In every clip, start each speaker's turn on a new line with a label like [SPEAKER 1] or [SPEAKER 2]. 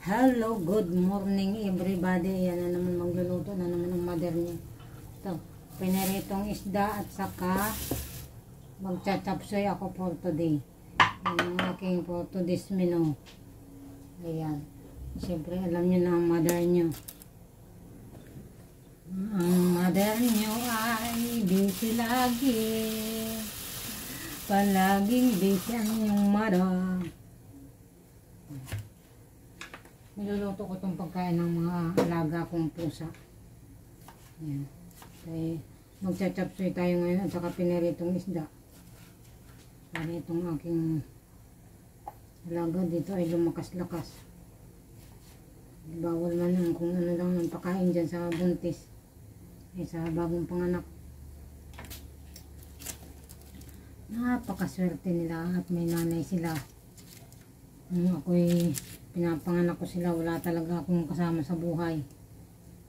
[SPEAKER 1] Hello, good morning everybody. Yan na naman, magluluto na naman ang mother niya. Ito, pinaritong isda at saka magchachapsoy ako for today. Yan ang aking for today's menu. Ayan. Siyempre alam niyo na ang mother niyo. Ang mother niyo ay busy lagi. Palaging busy ang iyong mother. Niluluto ko itong pagkain ng mga alaga kong pusa. Ayan. Kaya magchachapsoy tayo ngayon at saka pinaritong isda. Para itong aking alaga dito ay lumakas-lakas. Bawal man lang kung ano lang ang pakain dyan sa buntis. Ay sa bagong panganak. Napakaswerte nila at may nanay sila. Nung ako'y pinapanganak ko sila, wala talaga akong kasama sa buhay.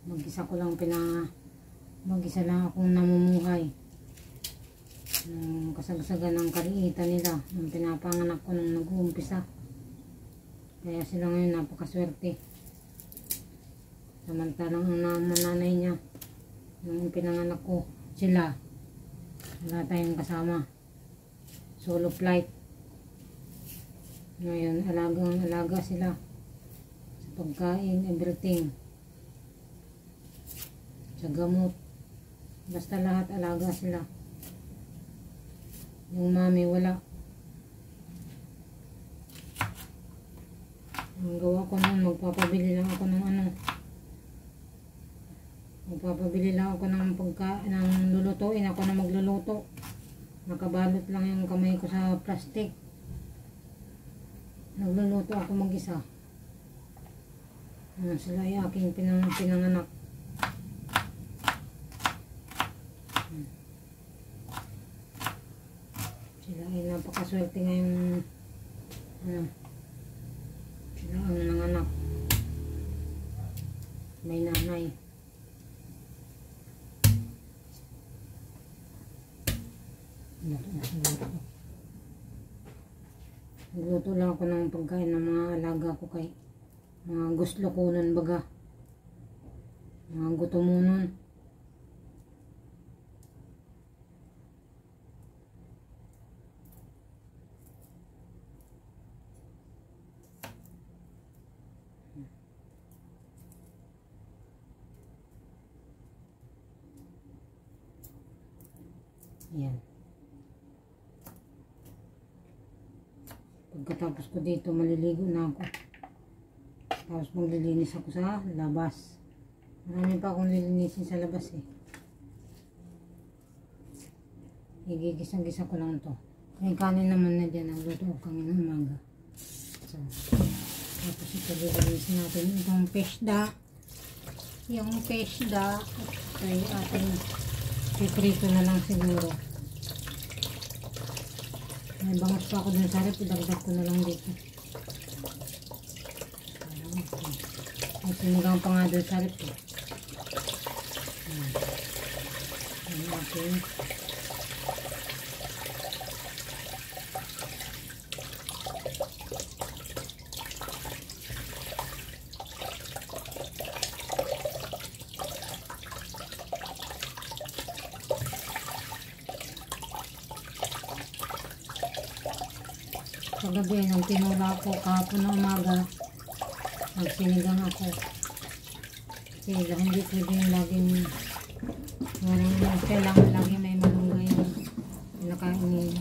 [SPEAKER 1] Mag-isa lang akong namumuhay. Nung kasagsagan ng kaliitan nila, nung pinapanganak ko nung nag-uumpisa. Kaya sila ngayon napakaswerte. Samantalang ang nanay niya, nung pinanganak ko sila, wala tayong kasama. Solo flight. Ngayon, alaga sila sa pagkain, everything. Sa gamot. Basta lahat alaga sila. Yung mami wala. Ang gawa ko nun, magpapabili lang ako ng Magpapabili lang ako ng pagkain, ng lulutuin. Ako na magluluto. Nakabalot lang yung kamay ko sa plastic. Nagluluto ako mag-isa. Sila ay aking pinanganak. Sila ay napakaswerte ngayong sila ang nanganak. May nanay. Nagluto lang ako ng pagkain ng mga alaga ko kay mga guslo ko nun baga. Mga gutom mo nun. Ayan. Pagkatapos ko dito, maliligo na ako. Tapos maglilinis ako sa labas. Marami pa akong lilinisin sa labas eh. Igigisang-gisa ko lang to. May kanin naman na dyan. Nagluto ko kanina umaga. So, tapos ito lilinisin natin itong peshda. Yung peshda ay ating piprito na lang siguro. May bangas pa ako dun sa rep, idagdag ko na lang dito. May sinigang pa nga dun sa rep. Ayan natin. Kagabi, nang tinula ko kahapon na umaga, nagsinigang ako. Kasi hindi pwedeng laging kailangan laging may malunggay yung pinakain ni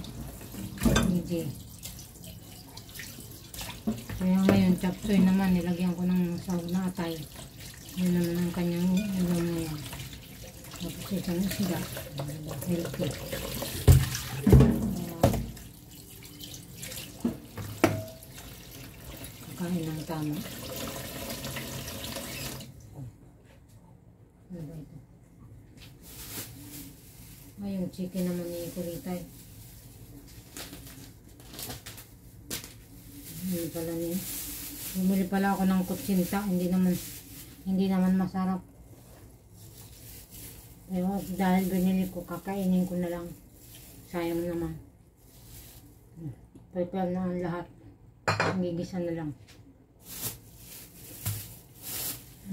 [SPEAKER 1] Jay. Kaya ngayon, chapsoy naman, nilagyan ko ng sahog na atay. Yun naman ang kanyang ulam ngayon. Tapos isang isda. Healthy. Kain ng tama. Ano ba ito? Yung chicken naman ni Kuritay. Hindi pala niya. Bumili pala ako ng kutsinta. Hindi naman masarap. Pero dahil binili ko, kakainin ko na lang. Sayang naman. Prepare na ang lahat. Gigisa na lang.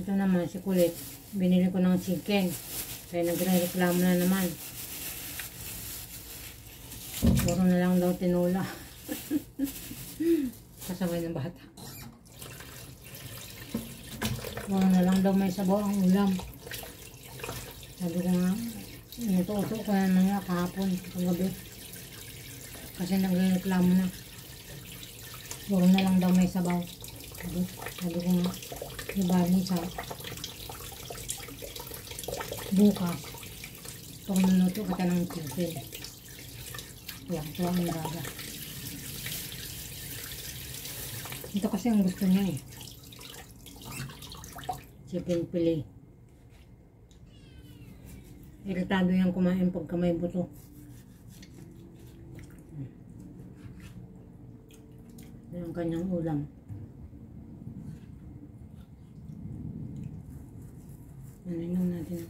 [SPEAKER 1] Ito naman si Kulit. Binili ko ng chicken. Kaya nagre-reklamo na naman. Puro na lang daw tinula. Kasabay ng bata. Puro na lang daw may sabaw ang ulam. Sabi ko nga, inuto-uto ko na nga kahapon, kagabi. Kasi nagre-reklamo na. Puro na lang daw may sabaw. Sabi ko nga, ibali sa bukas. Pag naluto ka ng chicken. Ito ang naraga. Ito kasi ang gusto niya eh. Chicken fillet. Iritado yung kumain pagka may buto. Yan ang kanyang ulam. Ano lang natin.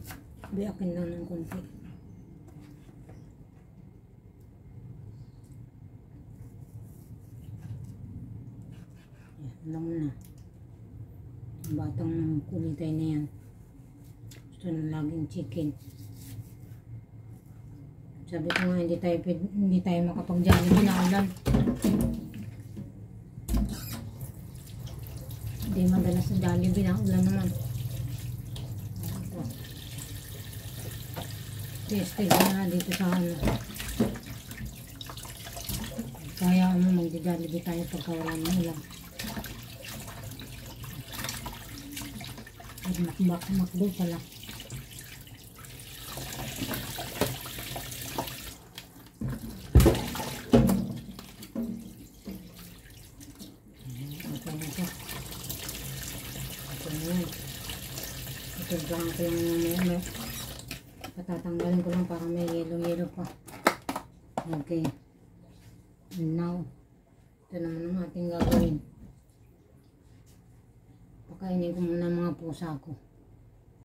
[SPEAKER 1] Biyakin lang ng konti. Yan, alam mo na. Ang batang kulitay na yan. Gusto na laging chicken. Sabi ko nga, hindi tayo makapag-jollibee na ulan. Hindi madalas sa Jollibee na ulan naman. Ito. Tested na dito sa ano. Kaya mag-Jollibee tayo pagka wala ng ulan. Makdo pala. Itulbahan ko lang may patatanggalin ko lang para may yellow pa. Okay. And now, ito naman ang ating gagawin. Pakainin ko muna mga pusa ko.